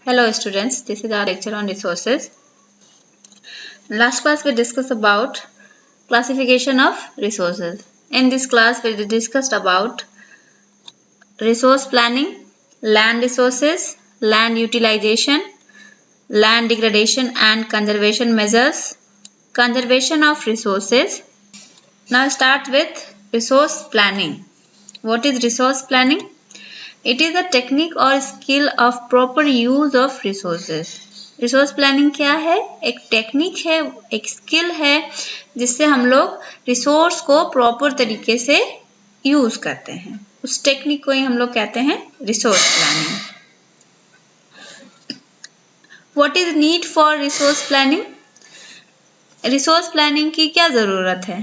Hello students, this is our lecture on resources. Last class we discussed about classification of resources. In this class we discussed about resource planning, land resources, land utilization, land degradation and conservation measures, conservation of resources. Now start with resource planning. What is resource planning? It is a technique or skill of proper use of resources. Resource planning क्या है? एक technique है, एक skill है जिससे हम लोग resource को प्रॉपर तरीके से यूज करते हैं. उस टेक्निक को ही हम लोग कहते हैं resource planning. What is need for resource planning? Resource planning की क्या जरूरत है?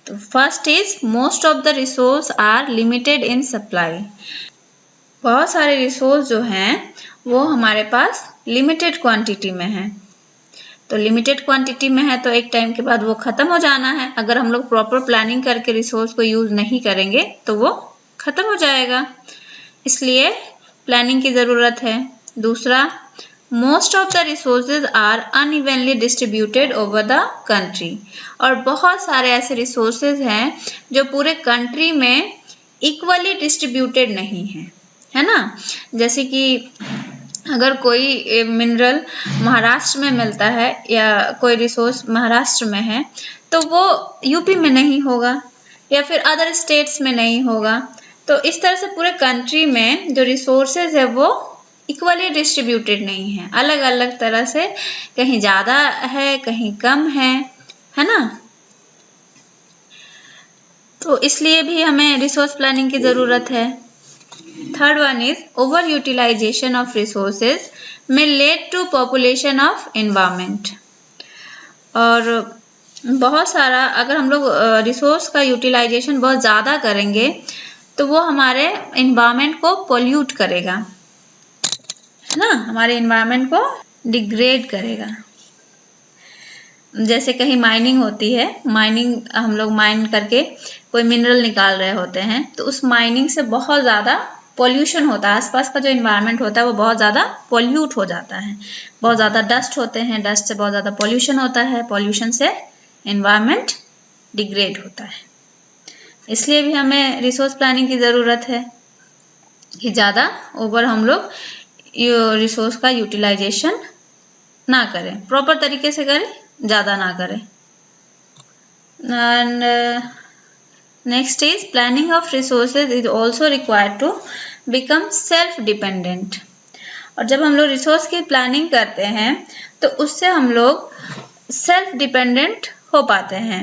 तो first is most of the resource are limited in supply. बहुत सारे रिसोर्स जो हैं वो हमारे पास लिमिटेड क्वांटिटी में है. तो लिमिटेड क्वांटिटी में है तो एक टाइम के बाद वो खत्म हो जाना है. अगर हम लोग प्रॉपर प्लानिंग करके रिसोर्स को यूज नहीं करेंगे तो वो खत्म हो जाएगा. इसलिए प्लानिंग की जरूरत है. दूसरा, most of the resources are unevenly distributed over the country. और बहुत सारे ऐसे रिसोर्सेज हैं जो पूरे कंट्री में इक्वली डिस्ट्रीब्यूटेड नहीं है, है ना. जैसे कि अगर कोई मिनरल महाराष्ट्र में मिलता है या कोई रिसोर्स महाराष्ट्र में है तो वो यूपी में नहीं होगा या फिर अदर स्टेट्स में नहीं होगा. तो इस तरह से पूरे कंट्री में जो रिसोर्सेज है वो इक्वली डिस्ट्रीब्यूटेड नहीं है, अलग अलग तरह से, कहीं ज़्यादा है कहीं कम है ना. तो इसलिए भी हमें रिसोर्स प्लानिंग की ज़रूरत है. Third one is over utilization of resources may lead to population of environment. और बहुत सारा अगर हम लोग रिसोर्स का यूटिलाइजेशन बहुत ज़्यादा करेंगे तो वो हमारे इन्वायरमेंट को पोल्यूट करेगा, है ना, हमारे इन्वायरमेंट को डिग्रेड करेगा. जैसे कहीं माइनिंग होती है, माइनिंग हम लोग माइन करके कोई मिनरल निकाल रहे होते हैं तो उस माइनिंग से बहुत ज़्यादा पॉल्यूशन होता है. आसपास का जो इन्वायरमेंट होता है वो बहुत ज़्यादा पॉल्यूट हो जाता है. बहुत ज़्यादा डस्ट होते हैं, डस्ट से बहुत ज़्यादा पॉल्यूशन होता है, पॉल्यूशन से इन्वायरमेंट डिग्रेड होता है. इसलिए भी हमें रिसोर्स प्लानिंग की ज़रूरत है कि ज़्यादा ओवर हम लोग रिसोर्स का यूटिलाइजेशन ना करें, प्रॉपर तरीके से करें, ज़्यादा ना करें. And next is planning of resources is also required to become self dependent. और जब हम लोग रिसोर्स की प्लानिंग करते हैं तो उससे हम लोग सेल्फ डिपेंडेंट हो पाते हैं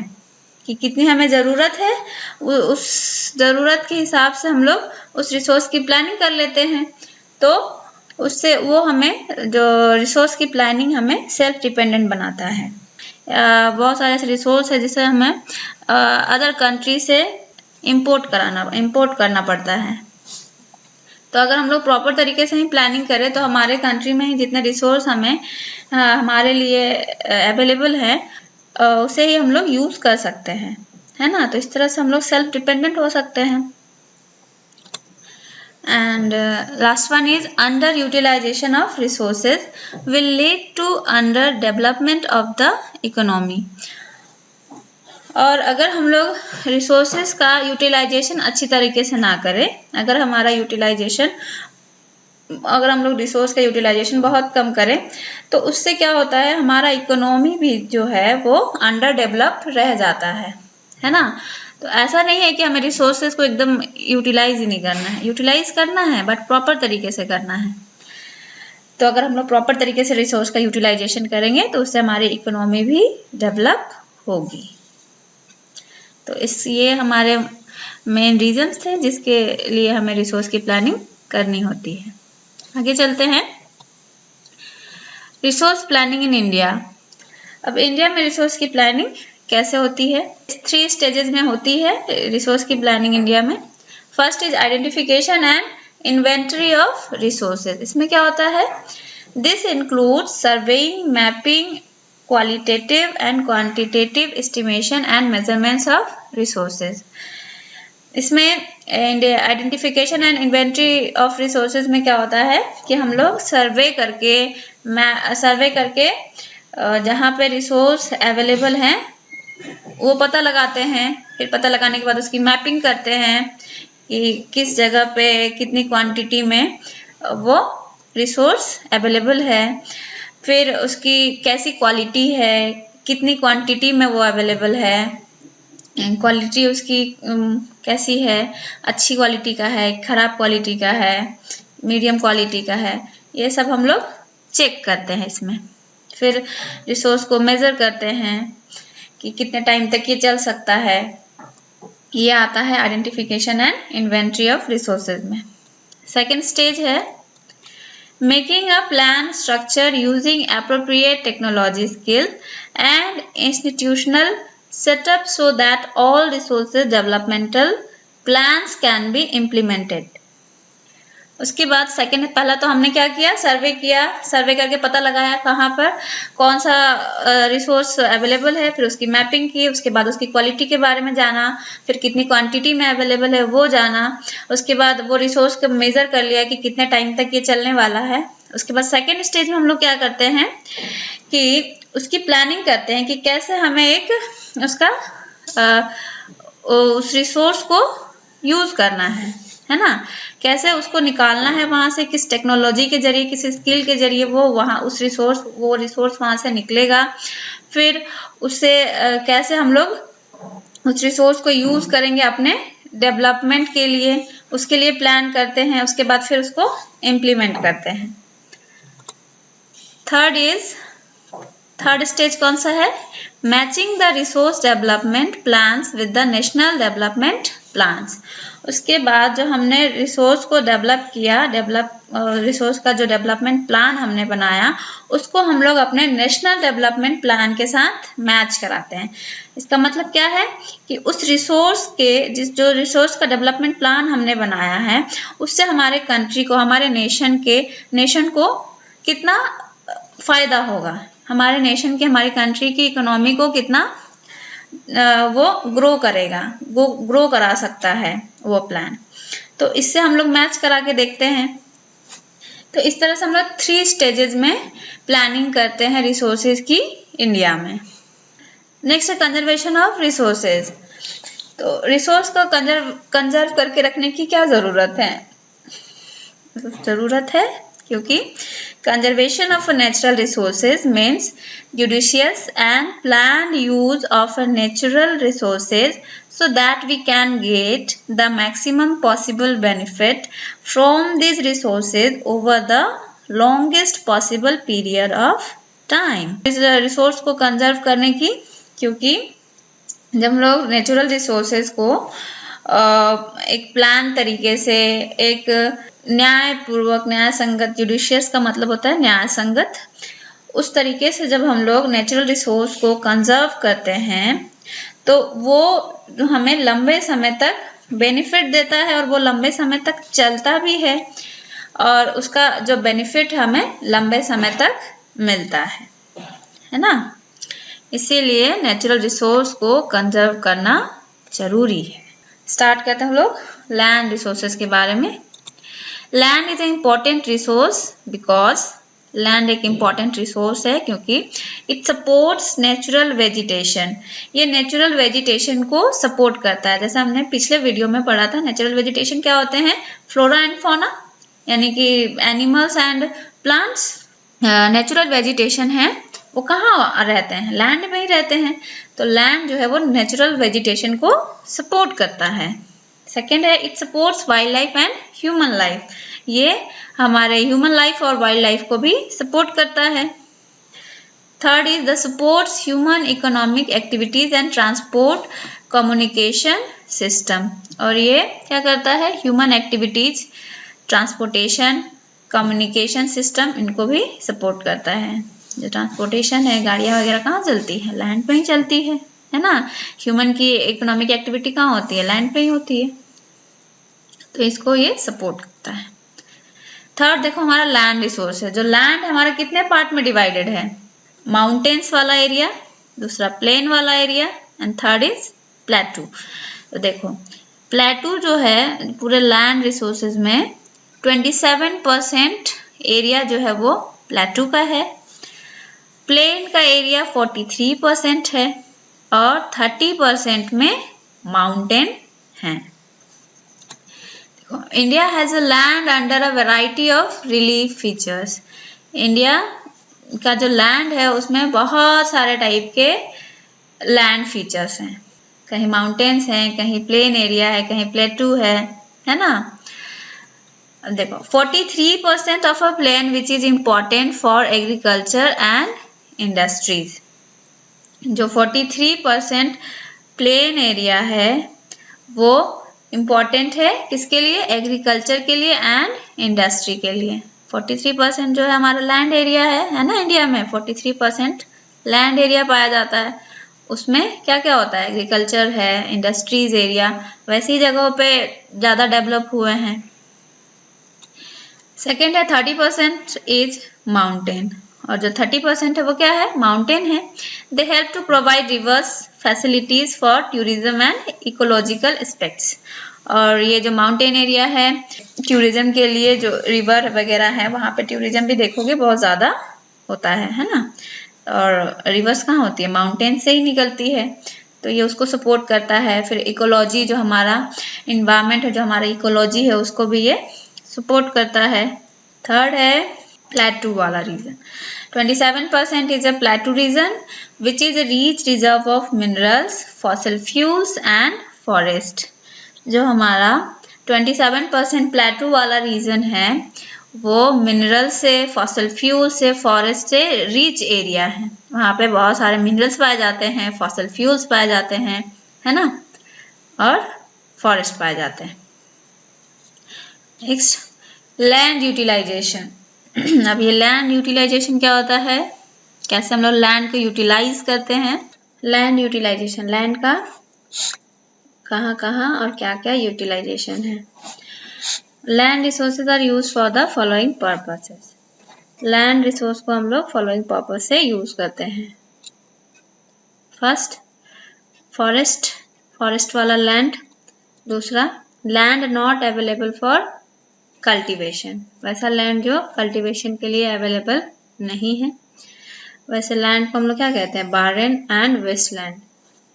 कि कितनी हमें ज़रूरत है, उस ज़रूरत के हिसाब से हम लोग उस रिसोर्स की प्लानिंग कर लेते हैं. तो उससे वो हमें जो रिसोर्स की प्लानिंग हमें सेल्फ डिपेंडेंट बनाता है. बहुत सारे ऐसे रिसोर्स है जिसे हमें अदर कंट्री से इंपोर्ट करना पड़ता है. तो अगर हम लोग प्रॉपर तरीके से ही प्लानिंग करें तो हमारे कंट्री में ही जितने रिसोर्स हमें हमारे लिए अवेलेबल है उसे ही हम लोग यूज़ कर सकते हैं, है ना. तो इस तरह से हम लोग सेल्फ डिपेंडेंट हो सकते हैं. And last one is under utilization of resources will lead to under development of the economy. और अगर हम लोग रिसोर्सेज का यूटिलाइजेशन अच्छी तरीके से ना करें, अगर हम लोग रिसोर्स का यूटिलाइजेशन बहुत कम करें तो उससे क्या होता है, हमारा इकोनॉमी भी जो है वो अंडर डेवलप्ड रह जाता है ना. तो ऐसा नहीं है कि हमें रिसोर्सेज को एकदम यूटिलाइज ही नहीं करना है, यूटिलाइज करना है बट प्रॉपर तरीके से करना है. तो अगर हम लोग प्रॉपर तरीके से रिसोर्स का यूटिलाइजेशन करेंगे तो उससे हमारी इकोनॉमी भी डेवलप होगी. तो ये हमारे मेन रीजंस थे जिसके लिए हमें रिसोर्स की प्लानिंग करनी होती है. आगे चलते हैं. Resource planning in India. अब इंडिया में रिसोर्स की प्लानिंग कैसे होती है? 3 स्टेजेस में होती है रिसोर्स की प्लानिंग इंडिया में. First is identification and inventory of resources. इसमें क्या होता है? This includes surveying, mapping, qualitative and quantitative estimation and measurements of resources. इसमें identification and inventory of resources में क्या होता है कि हम लोग सर्वे करके जहाँ पे रिसोर्स अवेलेबल हैं वो पता लगाते हैं। फिर पता लगाने के बाद उसकी मैपिंग करते हैं कि किस जगह पे कितनी क्वांटिटी में वो रिसोर्स अवेलेबल है, फिर उसकी कैसी क्वालिटी है, कितनी क्वांटिटी में वो अवेलेबल है, क्वालिटी उसकी कैसी है, अच्छी क्वालिटी का है, खराब क्वालिटी का है, मीडियम क्वालिटी का है, ये सब हम लोग चेक करते हैं इसमें। फिर रिसोर्स को मेजर करते हैं कि कितने टाइम तक ये चल सकता है। ये आता है identification and inventory of resources में। सेकेंड स्टेज है making a plan structure using appropriate technology skill and institutional setup so that all resources developmental plans can be implemented। उसके बाद सेकेंड, पहला तो हमने क्या किया, सर्वे किया, सर्वे करके पता लगाया कहाँ पर कौन सा रिसोर्स अवेलेबल है, फिर उसकी मैपिंग की, उसके बाद उसकी क्वालिटी के बारे में जाना, फिर कितनी क्वांटिटी में अवेलेबल है वो जाना, उसके बाद वो रिसोर्स को मेजर कर लिया कि कितने टाइम तक ये चलने वाला है। उसके बाद सेकेंड स्टेज में हम लोग क्या करते हैं कि उसकी प्लानिंग करते हैं कि कैसे हमें एक उसका उस रिसोर्स को यूज करना है ना, कैसे उसको निकालना है वहां से, किस टेक्नोलॉजी के जरिए, किस स्किल के जरिए वो रिसोर्स वहां से निकलेगा, फिर उससे कैसे हम लोग उस रिसोर्स को यूज करेंगे अपने डेवलपमेंट के लिए, उसके लिए प्लान करते हैं। उसके बाद फिर उसको इम्प्लीमेंट करते हैं। थर्ड स्टेज कौन सा है, matching the resource development plans with the national development plans. उसके बाद जो हमने रिसोर्स को डेवलप किया, रिसोर्स का जो डेवलपमेंट प्लान हमने बनाया उसको हम लोग अपने नेशनल डेवलपमेंट प्लान के साथ मैच कराते हैं। इसका मतलब क्या है कि उस रिसोर्स के जो रिसोर्स का डेवलपमेंट प्लान हमने बनाया है उससे हमारे कंट्री को, हमारे नेशन को कितना फायदा होगा, हमारे नेशन की, हमारी कंट्री की इकोनॉमी को कितना वो ग्रो करा सकता है वो प्लान। तो इससे हम लोग मैच करा के देखते हैं। तो इस तरह से हम लोग 3 स्टेजेस में प्लानिंग करते हैं रिसोर्सेज की इंडिया में। नेक्स्ट है कंजर्वेशन ऑफ रिसोर्सेज। तो रिसोर्स को कंजर्व करके रखने की क्या जरूरत है क्योंकि conservation of natural resources means judicious and planned use of natural resources so that we can get the maximum possible benefit from these resources over the longest possible period of time। इस resource को conserve करने की, क्योंकि जब हम लोग natural resources को एक प्लान तरीके से, एक न्यायपूर्वक, न्याय संगत, जुडिशियस का मतलब होता है न्याय संगत, उस तरीके से जब हम लोग नेचुरल रिसोर्स को कंजर्व करते हैं तो वो हमें लंबे समय तक बेनिफिट देता है और वो लंबे समय तक चलता भी है और उसका जो बेनिफिट हमें लंबे समय तक मिलता है ना। इसीलिए नेचुरल रिसोर्स को कंजर्व करना जरूरी है। स्टार्ट करते हैं हम लोग लैंड रिसोर्सेज के बारे में। Land is a important resource because land एक इम्पॉर्टेंट रिसोर्स है क्योंकि इट सपोर्ट्स नेचुरल वेजिटेशन। ये नेचुरल वेजिटेशन को सपोर्ट करता है। जैसे हमने पिछले वीडियो में पढ़ा था, नेचुरल वेजिटेशन क्या होते हैं, फ्लोरा एंड फौना, यानी कि animals and plants. Natural vegetation है वो कहाँ रहते हैं, लैंड में ही रहते हैं। तो लैंड जो है वो नेचुरल वेजिटेशन को सपोर्ट करता है। सेकेंड है it supports wild life and human life. ये हमारे ह्यूमन लाइफ और वाइल्ड लाइफ को भी सपोर्ट करता है। Third is the supports human economic activities and transport communication system. और ये क्या करता है, human activities, transportation, communication system, इनको भी सपोर्ट करता है। जो ट्रांसपोर्टेशन है, गाड़ियाँ वगैरह कहाँ चलती है, लैंड पे ही चलती है ना। ह्यूमन की इकोनॉमिक एक्टिविटी कहाँ होती है, लैंड पे ही होती है। तो इसको ये सपोर्ट करता है। थर्ड देखो हमारा लैंड रिसोर्स है। जो लैंड हमारा कितने पार्ट में डिवाइडेड है, माउंटेन्स वाला एरिया, दूसरा प्लेन वाला एरिया एंड थर्ड इज प्लेटू। तो देखो प्लेटू जो है पूरे लैंड रिसोर्सेज में 27% एरिया जो है वो प्लेटू का है। प्लेन का एरिया 43% है और 30% में माउंटेन है। देखो, India has a land under a variety of relief features. India का जो लैंड है उसमें बहुत सारे टाइप के लैंड फीचर्स हैं। कहीं माउंटेन्स हैं, कहीं प्लेन एरिया है, कहीं प्लेटू है ना। देखो 43% of a plain which is important for agriculture and industries. जो 43% प्लेन एरिया है वो इम्पोर्टेंट है किसके लिए? एग्रीकल्चर के लिए एंड इंडस्ट्री के लिए। 43% जो है हमारा लैंड एरिया है ना। इंडिया में 43% लैंड एरिया पाया जाता है। उसमें क्या क्या होता है? एग्रीकल्चर है, इंडस्ट्रीज एरिया, वैसी जगहों पे ज़्यादा डेवलप हुए हैं। सेकेंड है 30% इज माउंटेन, और जो 30% है वो क्या है? माउंटेन है। They help to provide rivers facilities for tourism and ecological aspects. और ये जो माउंटेन एरिया है टूरिज्म के लिए, जो रिवर वगैरह है वहाँ पे टूरिज्म भी देखोगे बहुत ज़्यादा होता है ना। और रिवर्स कहाँ होती है? माउंटेन से ही निकलती है, तो ये उसको सपोर्ट करता है। फिर इकोलॉजी, जो हमारा इन्वायरमेंट है, जो हमारा इकोलॉजी है, उसको भी ये सपोर्ट करता है। थर्ड है प्लेटू वाला region. 27% is a plateau region which is a rich reserve of minerals, fossil fuels and forest. जो हमारा 27% प्लेटू वाला रीजन है वो मिनरल से, फॉसिल फ्यूल से, फॉरेस्ट से रिच एरिया है। वहाँ पे बहुत सारे मिनरल्स पाए जाते हैं, फॉसिल फ्यूल्स पाए जाते हैं, है ना, और फॉरेस्ट पाए जाते हैं। Next, land utilization. अब ये लैंड यूटिलाइजेशन क्या होता है? कैसे हम लोग लैंड को यूटिलाइज करते हैं? लैंड यूटिलाइजेशन, लैंड का कहाँ कहाँ और क्या क्या यूटिलाइजेशन है। Land resources are use for the following purposes. Land resource को हम लोग फॉलोइंग पर्पस से यूज करते हैं। फर्स्ट, फॉरेस्ट, फॉरेस्ट वाला लैंड। दूसरा, land not available for cultivation, वैसा लैंड जो कल्टीवेशन के लिए अवेलेबल नहीं है। वैसे लैंड को हम लोग क्या कहते हैं? बारेन एंड वेस्ट लैंड,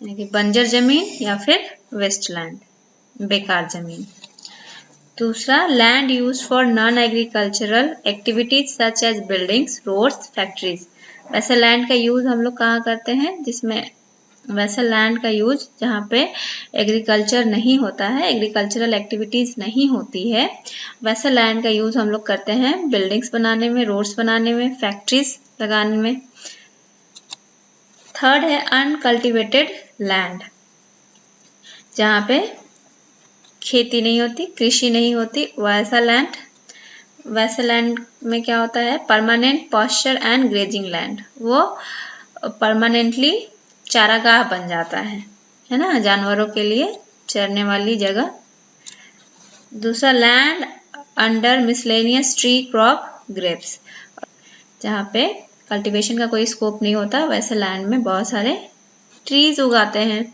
यानी कि बंजर जमीन या फिर वेस्ट लैंड, बेकार जमीन। दूसरा, land use for non agricultural activities such as buildings, roads, factories. वैसे लैंड का यूज हम लोग कहाँ करते हैं? जिसमें वैसे लैंड का यूज जहाँ पे एग्रीकल्चर नहीं होता है, एग्रीकल्चरल एक्टिविटीज नहीं होती है, वैसे लैंड का यूज हम लोग करते हैं बिल्डिंग्स बनाने में, रोड्स बनाने में, फैक्ट्रीज लगाने में। थर्ड है अनकल्टिवेटेड लैंड, जहाँ पे खेती नहीं होती, कृषि नहीं होती, वैसा लैंड। वैसे लैंड में क्या होता है? Permanent posture and grazing land, वो परमानेंटली चारागाह बन जाता है ना, जानवरों के लिए चरने वाली जगह। दूसरा, land under miscellaneous tree, crop, grapes, जहाँ पे कल्टीवेशन का कोई स्कोप नहीं होता, वैसे लैंड में बहुत सारे ट्रीज उगाते हैं।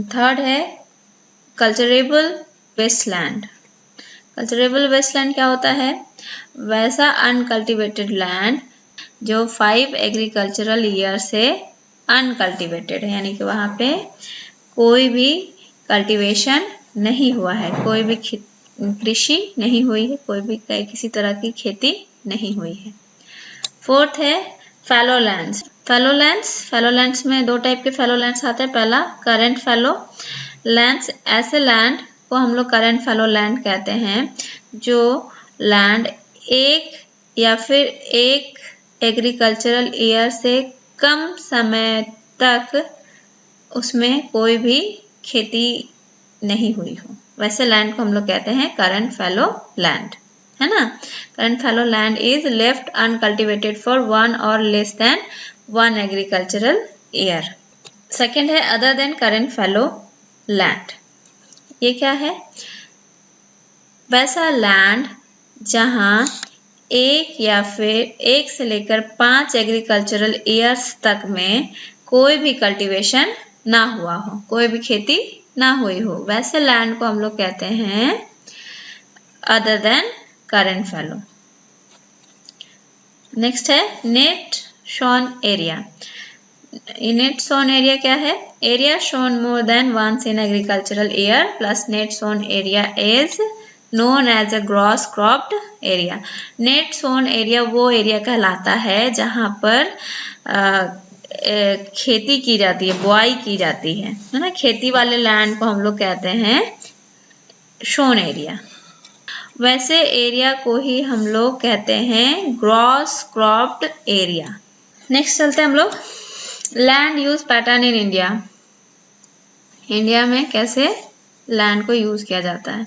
थर्ड है कल्चरेबल वेस्टलैंड। कल्चरेबल वेस्टलैंड क्या होता है? वैसा अनकल्टिवेटेड लैंड जो 5 एग्रीकल्चरल ईयर से अनकल्टिवेटेड है, यानी कि वहाँ पे कोई भी कल्टीवेशन नहीं हुआ है, कोई भी कृषि नहीं हुई है, कोई भी किसी तरह की खेती नहीं हुई है। फोर्थ है फैलो लैंड्स। फैलो लैंड्स में दो टाइप के फैलो लैंड्स आते हैं। पहला, करंट फैलो लैंड्स। ऐसे लैंड को हम लोग करंट फैलो लैंड कहते हैं जो लैंड एक या फिर एक एग्रीकल्चरल ईयर से कम समय तक उसमें कोई भी खेती नहीं हुई हो, वैसे लैंड को हम लोग कहते हैं करंट फैलो लैंड, है ना। Current fallow land is left uncultivated for 1 और less than 1 agricultural year. Second है other than current fallow land. ये क्या है? वैसा लैंड जहां एक या फिर एक से लेकर 5 एग्रीकल्चरल ईयर्स तक में कोई भी कल्टीवेशन ना हुआ हो, कोई भी खेती ना हुई हो, वैसे लैंड को हम लोग कहते हैं other than current fallow. Next है net sown area. Net sown area क्या है? Area sown more than once in agricultural year plus net sown area is known as a gross cropped area. Net sown area वो area कहलाता है जहां पर खेती की जाती है, बुआई की जाती है ना। खेती वाले लैंड को हम लोग कहते हैं शोन एरिया। वैसे एरिया को ही हम लोग कहते हैं ग्रॉस क्रॉप्ड एरिया। नेक्स्ट चलते हैं हम लोग land use pattern in India. India में कैसे लैंड को यूज किया जाता है?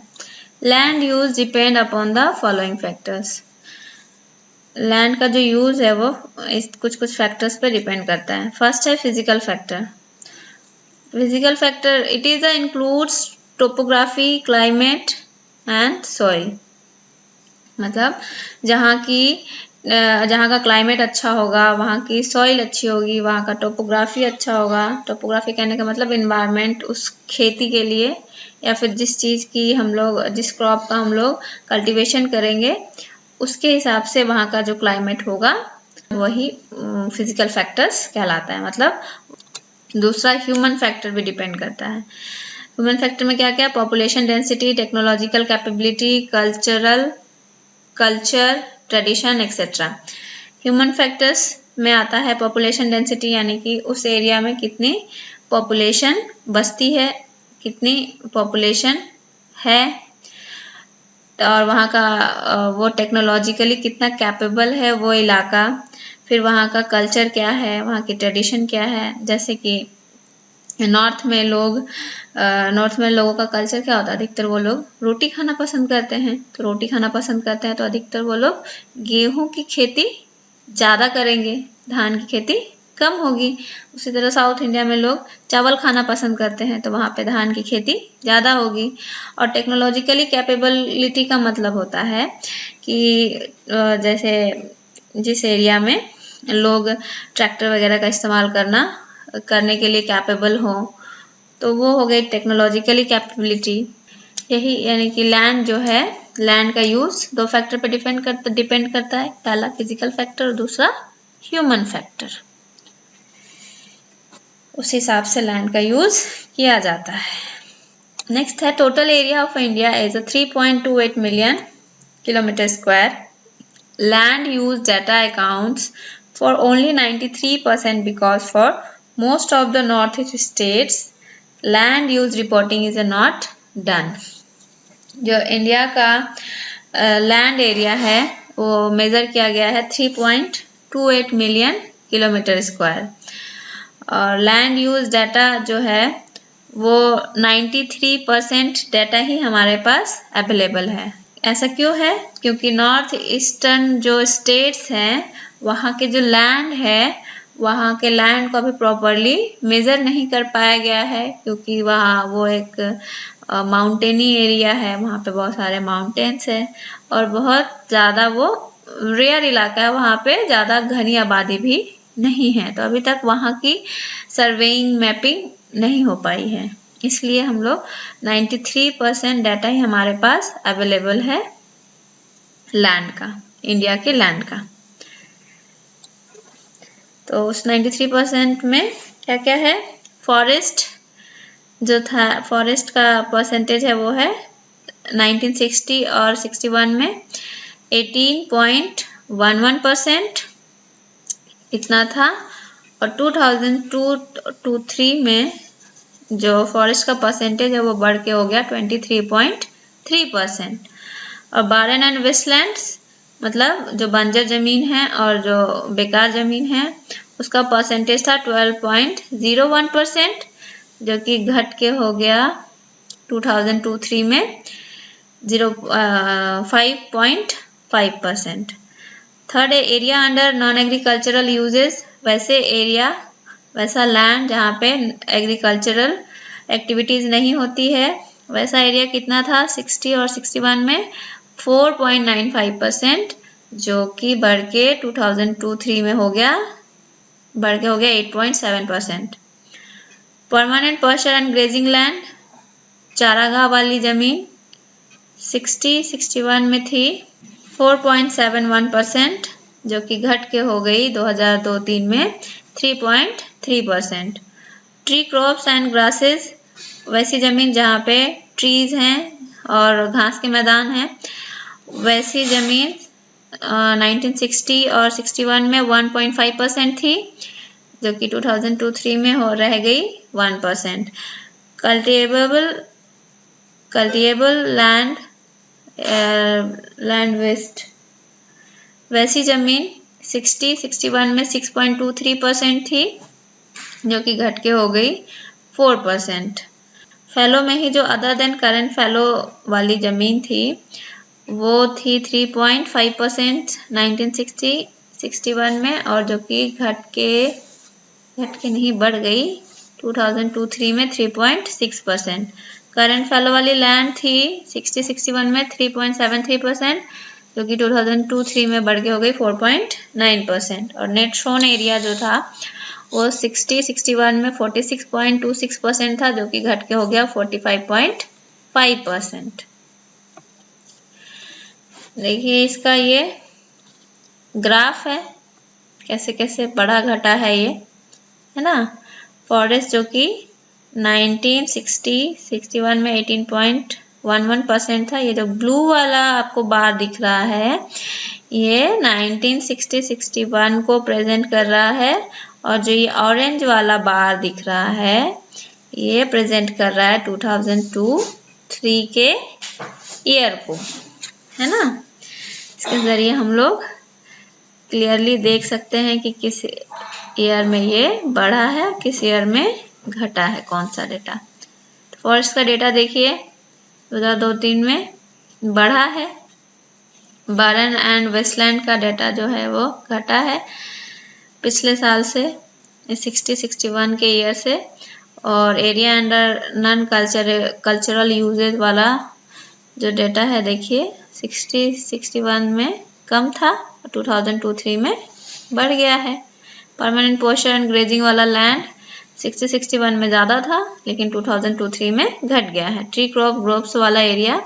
Land use depend upon the following factors. Land का जो यूज है वो इस कुछ फैक्टर्स पे डिपेंड करता है। फर्स्ट है physical factor. Physical factor it is includes topography, climate and soil. मतलब जहाँ का क्लाइमेट अच्छा होगा, वहाँ की सॉइल अच्छी होगी, वहाँ का टोपोग्राफी अच्छा होगा। टोपोग्राफी कहने का मतलब इन्वायरमेंट उस खेती के लिए या फिर जिस चीज़ की हम लोग, जिस क्रॉप का हम लोग कल्टीवेशन करेंगे उसके हिसाब से वहाँ का जो क्लाइमेट होगा वही फिजिकल फैक्टर्स कहलाता है। मतलब दूसरा ह्यूमन फैक्टर भी डिपेंड करता है। ह्यूमन फैक्टर में क्या क्या? Population density, technological capability, culture, tradition etcetera. Human factors में आता है पॉपुलेशन डेंसिटी, यानी कि उस एरिया में कितनी पॉपुलेशन बसती है, कितनी पॉपुलेशन है, और वहाँ का वो टेक्नोलॉजिकली कितना कैपेबल है वो इलाका। फिर वहाँ का कल्चर क्या है, वहाँ की ट्रेडिशन क्या है। जैसे कि नॉर्थ में लोगों का कल्चर क्या होता है? अधिकतर वो लोग रोटी खाना पसंद करते हैं। तो रोटी खाना पसंद करते हैं तो अधिकतर वो लोग गेहूं की खेती ज़्यादा करेंगे, धान की खेती कम होगी। उसी तरह साउथ इंडिया में लोग चावल खाना पसंद करते हैं तो वहाँ पे धान की खेती ज़्यादा होगी। और टेक्नोलॉजिकली कैपेबिलिटी का मतलब होता है कि जैसे जिस एरिया में लोग ट्रैक्टर वगैरह का इस्तेमाल करने के लिए कैपेबल हो, तो वो हो गई टेक्नोलॉजिकली कैपेबिलिटी। यही यानी कि लैंड जो है, लैंड का यूज दो फैक्टर पर डिपेंड करता है। पहला फिजिकल फैक्टर और दूसरा ह्यूमन फैक्टर। उस हिसाब से लैंड का यूज किया जाता है। नेक्स्ट है total area of India is 3.28 million kilometre square. Land use data accounts for only 93% because for most of the northeast states land use reporting is not done। जो India का land area है वो major किया गया है 3.28 million kilometre square, और land use data जो है वो 93% डाटा ही हमारे पास अवेलेबल है। ऐसा क्यों है? क्योंकि नॉर्थ ईस्टर्न जो स्टेट्स हैं वहाँ के जो लैंड है, वहाँ के लैंड को अभी प्रॉपरली मेजर नहीं कर पाया गया है, क्योंकि वहाँ वो एक माउंटेनी एरिया है, वहाँ पे बहुत सारे माउंटेन्स है और बहुत ज़्यादा वो रेयर इलाका है, वहाँ पे ज़्यादा घनी आबादी भी नहीं है। तो अभी तक वहाँ की सर्वेइंग मैपिंग नहीं हो पाई है, इसलिए हम लोग 93% डाटा ही हमारे पास अवेलेबल है लैंड का, इंडिया के लैंड का। तो उस 93% में क्या क्या है? फॉरेस्ट जो था, फॉरेस्ट का परसेंटेज है वो है 1960 और 61 में 18.11% इतना था, और 2002-03 में जो फॉरेस्ट का परसेंटेज है वो बढ़ के हो गया 23.3%। और बारेन एंड वेस्टलैंड्स मतलब जो बंजर जमीन है और जो बेकार जमीन है उसका परसेंटेज था 12.01%, जो कि घट के हो गया 2002-03 में 5.5%। Third area under non agricultural uses. वैसा लैंड जहाँ पे एग्रीकल्चरल एक्टिविटीज नहीं होती है, वैसा एरिया कितना था? 60 और 61 में 4.95%, जो कि बढ़ के 2002-03 में हो गया 8.7%। Permanent pasture and grazing land चारागाह वाली जमीन 61 में थी 4.71%, जो कि घट के हो गई 2002-03 में 3.3%। ट्री क्रॉप्स एंड ग्रासेस, वैसी जमीन जहाँ पे ट्रीज हैं और घास के मैदान हैं, वैसी जमीन 1960 और 61 में 1.5% थी, जो कि 2002-03 में रह गई 1%। कल्टिवेबल लैंड वेस्ट, वैसी जमीन 61 में 6.23% थी, जो कि घट के हो गई 4%। फैलो में ही जो अदर देन करंट फैलो वाली जमीन थी वो थी 3.5% 1960-61 में, और जो कि घट के नहीं बढ़ गई 2002-03 में 3.6%। करंट फैलो वाली लैंड थी 60-61 में 3.73%, जो कि 2002-03 में बढ़ के हो गई 4.9%। और नेट शोन एरिया जो था वो 60-61 में 46.26% था, जो कि घट के हो गया 45.5%। देखिए इसका ये ग्राफ है, कैसे कैसे बढ़ा घटा है ये, है ना। फॉरेस्ट जो कि 1960-61 में 18.11% था। ये जो ब्लू वाला आपको बार दिख रहा है ये 1960-61 को प्रेजेंट कर रहा है, और जो ये ऑरेंज वाला बार दिख रहा है ये प्रेजेंट कर रहा है 2002-03 के ईयर को, है ना। इसके जरिए हम लोग क्लियरली देख सकते हैं कि किस ईयर में ये बढ़ा है, किस ईयर में घटा है, कौन सा डेटा। तो फॉरेस्ट का डेटा देखिए 2002-03 में बढ़ा है, बारन एंड वेस्टलैंड का डेटा जो है वो घटा है पिछले साल से 60-61 के ईयर से, और area under non cultural uses वाला जो डेटा है देखिए 60-61 में कम था, 2002-03 में बढ़ गया है। परमानेंट पोस्चर एंड ग्रेजिंग वाला लैंड 60-61 में ज़्यादा था, लेकिन 2002-03 में घट गया है। ट्री क्रॉप ग्रोव्स वाला एरिया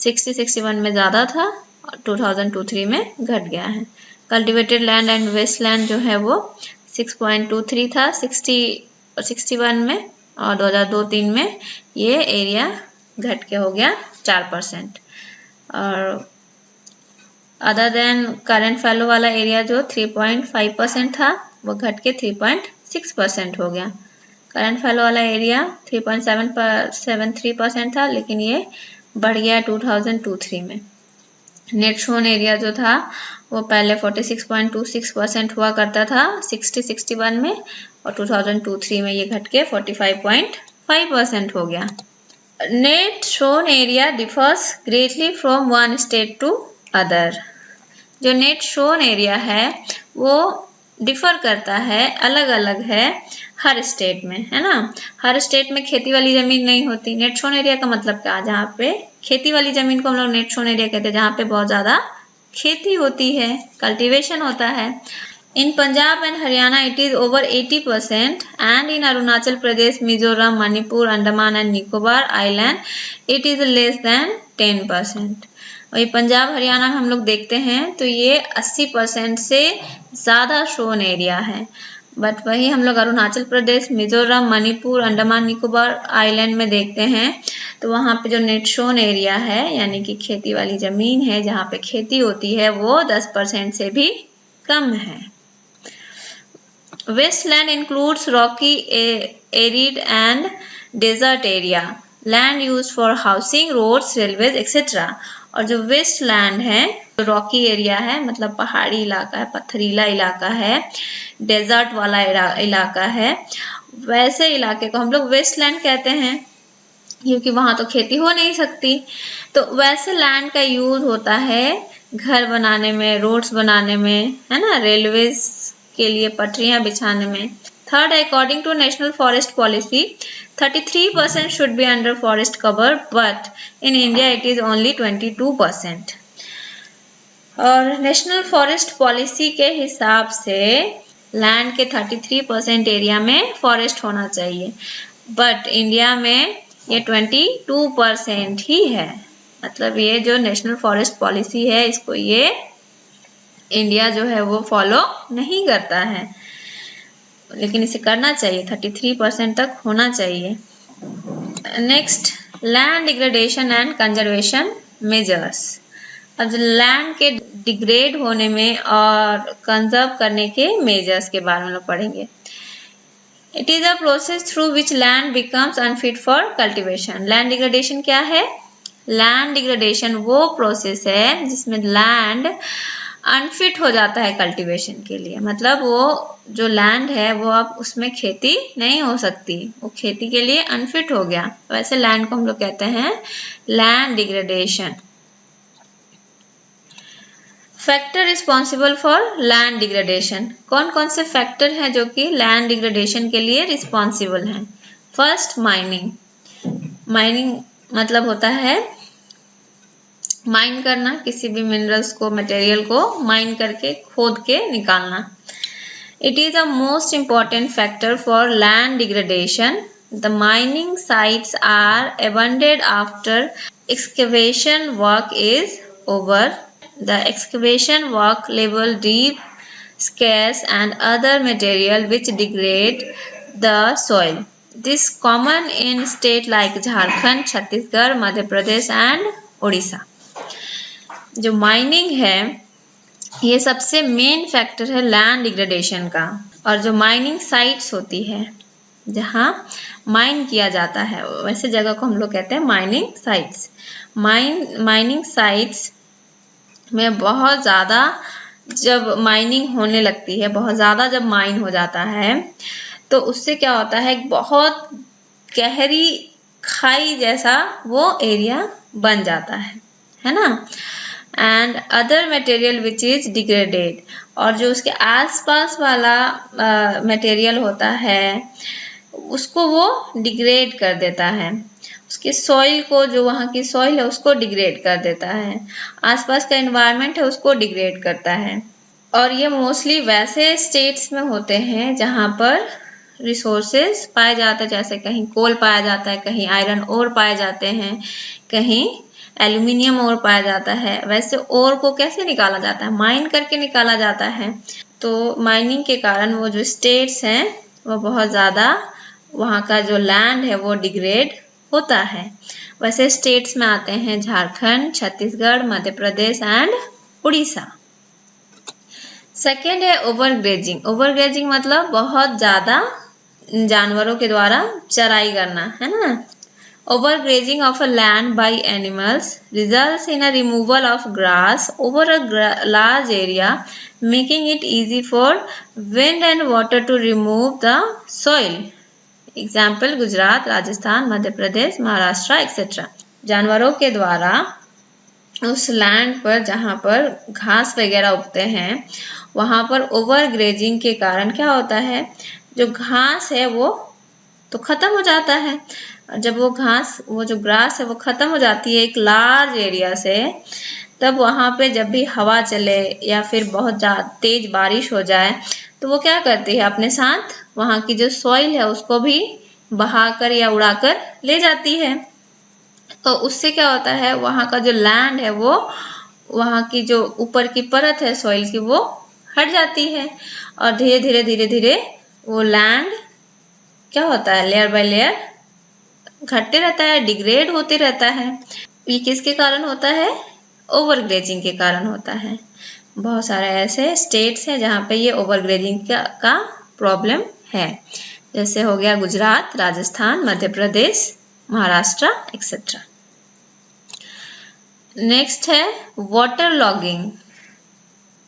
60-61 में ज़्यादा था और 2002-03 में घट गया है। Cultivated land and waste land जो है वो 6.23 था 60-61 में, और 2002-03 में ये एरिया घट के हो गया 4%। और अदर देन करंट फैलो वाला एरिया जो 3.5% था वो घट के 3.6% हो गया। करंट फैलो वाला एरिया 3.73% था, लेकिन ये बढ़ गया 2002-03 में। नेट शोन एरिया जो था वो पहले 46.26% हुआ करता था 60-61 में, और 2002-03 में ये घट के 45.5% हो गया। Net sown area differs greatly from one state to other. जो नेट शोन एरिया है वो डिफर करता है, अलग अलग है हर स्टेट में, है ना। हर स्टेट में खेती वाली जमीन नहीं होती। नेट शोन एरिया का मतलब क्या, जहाँ पे खेती वाली जमीन को हम लोग नेट शोन एरिया कहते हैं, जहाँ पे बहुत ज्यादा खेती होती है, कल्टीवेशन होता है। In Punjab and Haryana it is over 80%, and in Arunachal Pradesh, Mizoram, Manipur, Andaman and Nicobar island it is less than 10%। वही पंजाब हरियाणा में हम लोग देखते हैं तो ये 80% से ज़्यादा शोन एरिया है। बट वही हम लोग अरुणाचल प्रदेश, मिजोरम, मणिपुर, अंडमान निकोबार आइलैंड में देखते हैं तो वहाँ पे जो नेट शोन एरिया है यानी कि खेती वाली ज़मीन है जहाँ पे खेती होती है वो 10% से भी कम है। Wasteland includes rocky, arid and desert area, land use for housing, roads, railways etcetera. और जो वेस्ट लैंड है, तो रॉकी एरिया है, मतलब पहाड़ी इलाका है, पथरीला इलाका है, डेजर्ट वाला इलाका है, वैसे इलाके को हम लोग वेस्ट लैंड कहते हैं क्योंकि वहां तो खेती हो नहीं सकती। तो वैसे लैंड का यूज होता है घर बनाने में, रोड्स बनाने में, है ना, रेलवेज के लिए पटरियां बिछाने में। Third, according to national forest policy 33% should be under forest cover, but in India it is only 22%। और नेशनल फॉरेस्ट पॉलिसी के हिसाब से लैंड के 33% एरिया में फॉरेस्ट होना चाहिए, बट इंडिया में ये 22% ही है। मतलब ये जो नेशनल फॉरेस्ट पॉलिसी है, इसको ये इंडिया जो है वो फॉलो नहीं करता है, लेकिन इसे करना चाहिए। 33% तक होना चाहिए। Next, land degradation and conservation measures. अब लैंड के डिग्रेड होने में और कंजर्व करने के मेजर्स के बारे में लोग पढ़ेंगे। It is a process through which land becomes unfit for cultivation. Land degradation क्या है? लैंड डिग्रेडेशन वो प्रोसेस है जिसमें लैंड अनफिट हो जाता है कल्टीवेशन के लिए। मतलब वो जो लैंड है वो अब उसमें खेती नहीं हो सकती, वो खेती के लिए अनफिट हो गया। वैसे लैंड को हम लोग कहते हैं land degradation. Factor responsible for land degradation. कौन कौन से फैक्टर हैं जो कि लैंड डिग्रेडेशन के लिए रिस्पॉन्सिबल हैं? First, mining. माइनिंग मतलब होता है माइन करना, किसी भी मिनरल्स को, मटेरियल को माइन करके खोद के निकालना। It is the most important factor for land degradation. The mining sites are abandoned after excavation work is over. The excavation work level deep, scarce and other material which degrade the soil. This common in state like Jharkhand, Chhattisgarh, Madhya Pradesh and Odisha. जो mining है ये सबसे main factor है land degradation का। और जो mining sites होती है जहाँ माइन किया जाता है, वैसे जगह को हम लोग कहते हैं माइनिंग साइट्स। माइनिंग साइट्स में बहुत ज़्यादा जब माइनिंग होने लगती है, बहुत ज़्यादा जब माइन हो जाता है, तो उससे क्या होता है, बहुत गहरी खाई जैसा वो एरिया बन जाता है ना। And other material which is degraded, और जो उसके आसपास वाला मटेरियल होता है उसको वो डिग्रेड कर देता है। उसके सॉइल को, जो वहाँ की सॉइल है उसको डिग्रेड कर देता है, आसपास का एनवायरनमेंट है उसको डिग्रेड करता है। और ये मोस्टली वैसे स्टेट्स में होते हैं जहाँ पर रिसोर्सेज पाए जाते हैं, जैसे कहीं कोल पाया जाता है, कहीं आयरन ओर पाए जाते हैं, कहीं एल्यूमिनियम ओर पाया जाता है। वैसे ओर को कैसे निकाला जाता है? माइन करके निकाला जाता है। तो माइनिंग के कारण वो जो स्टेट्स हैं वो बहुत ज़्यादा, वहाँ का जो लैंड है वो डिग्रेड होता है। वैसे स्टेट्स में आते हैं झारखंड, छत्तीसगढ़, मध्य प्रदेश एंड उड़ीसा। सेकेंड है ओवरग्रेजिंग। ओवरग्रेजिंग मतलब बहुत ज़्यादा जानवरों के द्वारा चराई करना, है ना। Overgrazing of a land by animals results in a removal of grass over a large area, making it easy for wind and water to remove the soil. Example, Gujarat, Rajasthan, Madhya Pradesh, Maharashtra etcetera. जानवरों के द्वारा उस लैंड पर जहाँ पर घास वगैरह उगते हैं वहाँ पर ओवरग्रेजिंग के कारण क्या होता है, जो घास है वो तो खत्म हो जाता है। जब वो घास, वो जो ग्रास है वो खत्म हो जाती है एक लार्ज एरिया से, तब वहाँ पे जब भी हवा चले या फिर बहुत तेज बारिश हो जाए तो वो क्या करती है, अपने साथ वहाँ की जो सॉइल है उसको भी बहाकर या उड़ाकर ले जाती है। तो उससे क्या होता है, वहाँ का जो लैंड है वो, वहाँ की जो ऊपर की परत है सॉइल की वो हट जाती है और धीरे धीरे वो लैंड क्या होता है, लेयर बाय लेयर घटते रहता है, डिग्रेड होते रहता है। ये किसके कारण होता है? ओवरग्रेजिंग के कारण होता है। बहुत सारे ऐसे स्टेट्स हैं जहाँ पे ये ओवरग्रेजिंग का प्रॉब्लम है, जैसे हो गया गुजरात, राजस्थान, मध्य प्रदेश, महाराष्ट्र एक्सेट्रा। नेक्स्ट है वाटर लॉगिंग।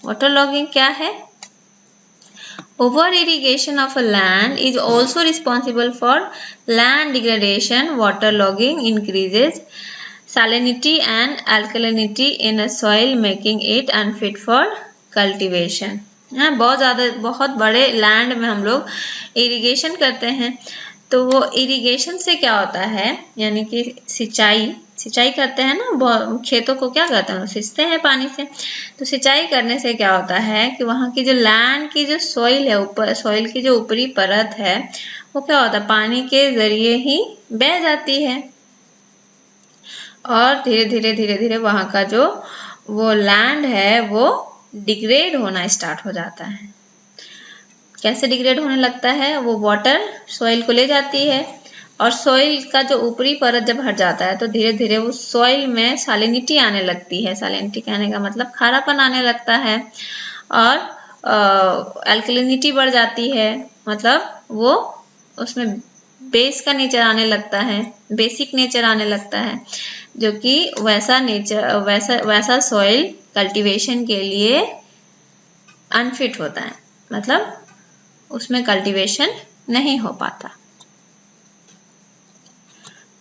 वाटर लॉगिंग क्या है? Over irrigation of a land is also responsible for land degradation. Water logging increases salinity and alkalinity in a soil, making it unfit for cultivation. बहुत बड़े land में हम लोग irrigation करते हैं, तो वो इरिगेशन से क्या होता है, यानी कि सिंचाई सिंचाई करते हैं ना, खेतों को क्या करते हैं, सींचते हैं पानी से। तो सिंचाई करने से क्या होता है कि वहाँ की जो लैंड की जो सॉइल है, ऊपर सॉइल की जो ऊपरी परत है, वो क्या होता है, पानी के जरिए ही बह जाती है और धीरे धीरे वहाँ का जो वो लैंड है वो डिग्रेड होना स्टार्ट हो जाता है। कैसे डिग्रेड होने लगता है, वो वाटर सॉइल को ले जाती है और सॉइल का जो ऊपरी परत जब हट जाता है तो धीरे धीरे उस सॉइल में सैलिनिटी आने लगती है। सैलिनिटी कहने का मतलब खारापन आने लगता है और एल्कलिनिटी बढ़ जाती है, मतलब वो उसमें बेस का नेचर आने लगता है, बेसिक नेचर आने लगता है, जो कि वैसा नेचर वैसा सॉइल कल्टीवेशन के लिए अनफिट होता है, मतलब उसमें कल्टीवेशन नहीं हो पाता।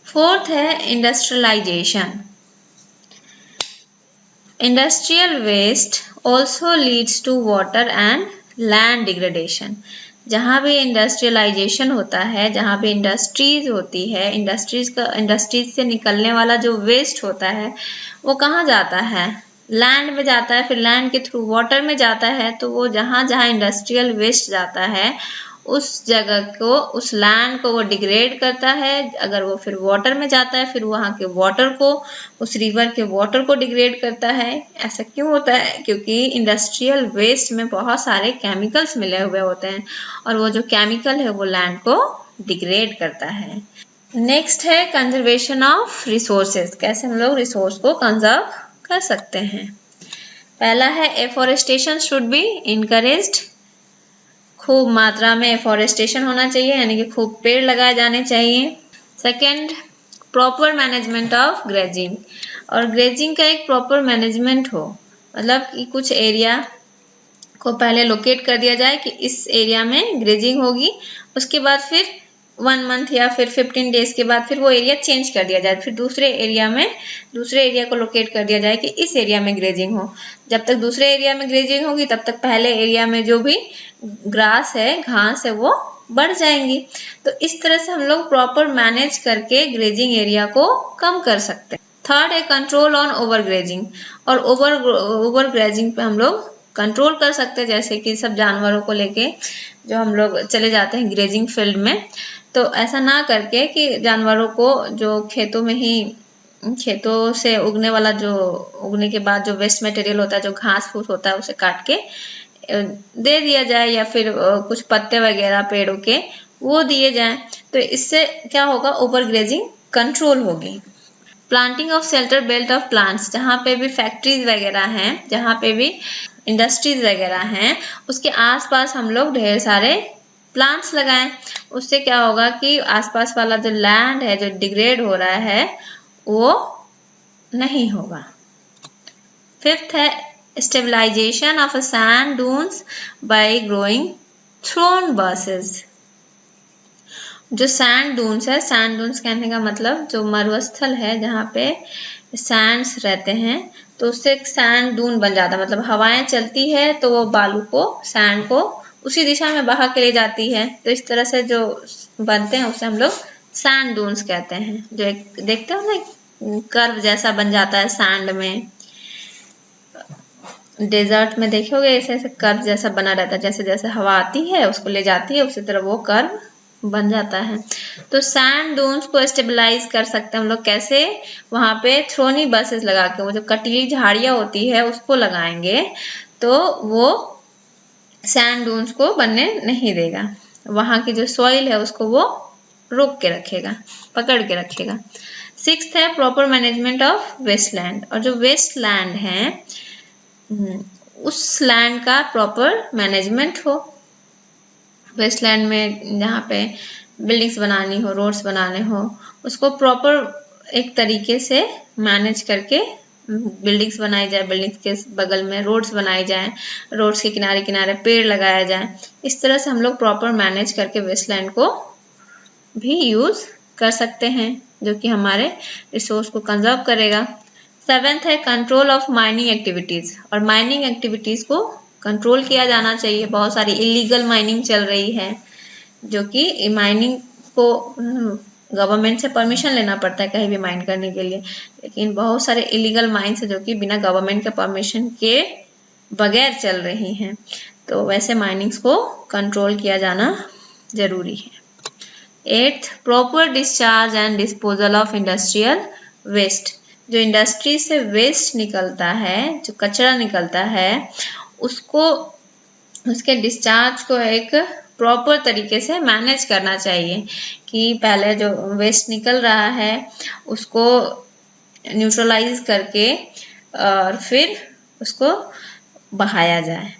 फोर्थ है industrialization. Industrial waste also leads to water and land degradation. जहाँ भी इंडस्ट्रियलाइजेशन होता है, जहाँ भी इंडस्ट्रीज होती है, इंडस्ट्रीज से निकलने वाला जो वेस्ट होता है वो कहाँ जाता है, लैंड में जाता है, फिर लैंड के थ्रू वाटर में जाता है। तो वो जहाँ जहाँ इंडस्ट्रियल वेस्ट जाता है उस जगह को, उस लैंड को वो डिग्रेड करता है। अगर वो फिर वाटर में जाता है, फिर वहाँ के वाटर को, उस रिवर के वाटर को डिग्रेड करता है। ऐसा क्यों होता है, क्योंकि इंडस्ट्रियल वेस्ट में बहुत सारे केमिकल्स मिले हुए होते हैं और वो जो केमिकल है वो लैंड को डिग्रेड करता है। नेक्स्ट है कंजर्वेशन ऑफ रिसोर्सेज। कैसे हम लोग रिसोर्स को कंजर्व कर सकते हैं। पहला है एफॉरेस्टेशन शुड बी इनकरेज्ड। खूब मात्रा में एफॉरेस्टेशन होना चाहिए, यानी कि खूब पेड़ लगाए जाने चाहिए। Second, proper management of grazing, और ग्रेजिंग का एक प्रॉपर मैनेजमेंट हो, मतलब कि कुछ एरिया को पहले लोकेट कर दिया जाए कि इस एरिया में ग्रेजिंग होगी, उसके बाद फिर 1 मंथ या फिर 15 डेज के बाद फिर वो एरिया चेंज कर दिया जाए, फिर दूसरे एरिया को लोकेट कर दिया जाए कि इस एरिया में ग्रेजिंग हो। जब तक दूसरे एरिया में ग्रेजिंग होगी तब तक पहले एरिया में जो भी ग्रास है, घास है, वो बढ़ जाएंगी। तो इस तरह से हम लोग प्रॉपर मैनेज करके ग्रेजिंग एरिया को कम कर सकते हैं। थर्ड है कंट्रोल ऑन ओवर ग्रेजिंग, और ओवर ग्रेजिंग पे हम लोग कंट्रोल कर सकते हैं, जैसे कि सब जानवरों को लेके जो हम लोग चले जाते हैं ग्रेजिंग फील्ड में, तो ऐसा ना करके कि जानवरों को जो खेतों से उगने के बाद जो वेस्ट मटेरियल होता है, जो घास फूस होता है, उसे काट के दे दिया जाए, या फिर कुछ पत्ते वगैरह पेड़ों के वो दिए जाएं। तो इससे क्या होगा, ओवर ग्रेजिंग कंट्रोल होगी। Planting of shelter belt of plants, जहाँ पे भी फैक्ट्रीज वगैरह हैं, जहाँ पे भी इंडस्ट्रीज वगैरह हैं, उसके आसपास हम लोग ढेर सारे प्लांट्स लगाएं। उससे क्या होगा कि आसपास वाला जो लैंड है जो डिग्रेड हो रहा है वो नहीं होगा। फिफ्थ है stabilization of sand dunes by growing thorn bushes. जो सैंड डून्स है, सैंड डून्स कहने का मतलब जो मरुस्थल है जहाँ पे सैंड्स रहते हैं, तो उससे एक सैंड डून बन जाता है, मतलब हवाएं चलती है तो वो बालू को, सैंड को उसी दिशा में बहा के ले जाती है। तो इस तरह से जो बनते हैं उसे हम लोग सैंड डून्स कहते हैं। जो एक देखते हो ना कर्व जैसा बन जाता है सैंड में, डेजर्ट में देखोगे ऐसे ऐसे कर्व जैसा बना रहता है, जैसे जैसे हवा आती है उसको ले जाती है उसी तरह वो कर्व बन जाता है। तो सैंड डून्स को स्टेबलाइज कर सकते हैं हम लोग कैसे, वहां पे थ्रोनी बसेस लगा के, वो जो कटीली झाड़ियां होती है उसको लगाएंगे तो वो सैंड डून्स को बनने नहीं देगा। वहां की जो सॉइल है उसको वो रोक के रखेगा, पकड़ के रखेगा। सिक्स्थ है प्रॉपर मैनेजमेंट ऑफ वेस्टलैंड, और जो वेस्ट लैंड है उस लैंड का प्रॉपर मैनेजमेंट हो। वेस्टलैंड में जहाँ पे बिल्डिंग्स बनानी हो, रोड्स बनाने हो, उसको प्रॉपर एक तरीके से मैनेज करके बिल्डिंग्स बनाई जाए, बिल्डिंग्स के बगल में रोड्स बनाई जाए, रोड्स के किनारे किनारे पेड़ लगाया जाए। इस तरह से हम लोग प्रॉपर मैनेज करके वेस्टलैंड को भी यूज कर सकते हैं, जो कि हमारे रिसोर्स को कंजर्व करेगा। सेवेंथ है कंट्रोल ऑफ माइनिंग एक्टिविटीज, और माइनिंग एक्टिविटीज को कंट्रोल किया जाना चाहिए। बहुत सारी इलीगल माइनिंग चल रही है, जो कि माइनिंग को गवर्नमेंट से परमिशन लेना पड़ता है कहीं भी माइन करने के लिए, लेकिन बहुत सारे इलीगल माइंस है जो कि बिना गवर्नमेंट के परमिशन के बगैर चल रही हैं। तो वैसे माइनिंग्स को कंट्रोल किया जाना जरूरी है। 8th, proper discharge and disposal of industrial waste. जो इंडस्ट्री से वेस्ट निकलता है, जो कचरा निकलता है, उसको उसके डिस्चार्ज को एक प्रॉपर तरीके से मैनेज करना चाहिए कि पहले जो वेस्ट निकल रहा है उसको न्यूट्रलाइज करके और फिर उसको बहाया जाए।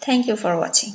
Thank you for watching.